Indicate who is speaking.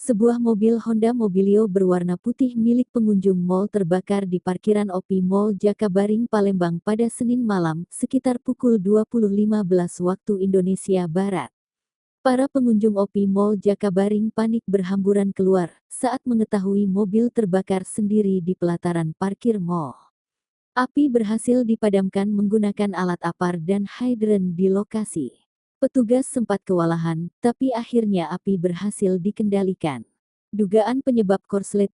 Speaker 1: Sebuah mobil Honda Mobilio berwarna putih milik pengunjung mal terbakar di parkiran OP Mall Jakabaring, Palembang pada Senin malam, sekitar pukul 20.15 waktu Indonesia Barat. Para pengunjung OP Mall Jakabaring panik berhamburan keluar saat mengetahui mobil terbakar sendiri di pelataran parkir mal. Api berhasil dipadamkan menggunakan alat APAR dan hidran di lokasi. Petugas sempat kewalahan, tapi akhirnya api berhasil dikendalikan. Dugaan penyebab korslet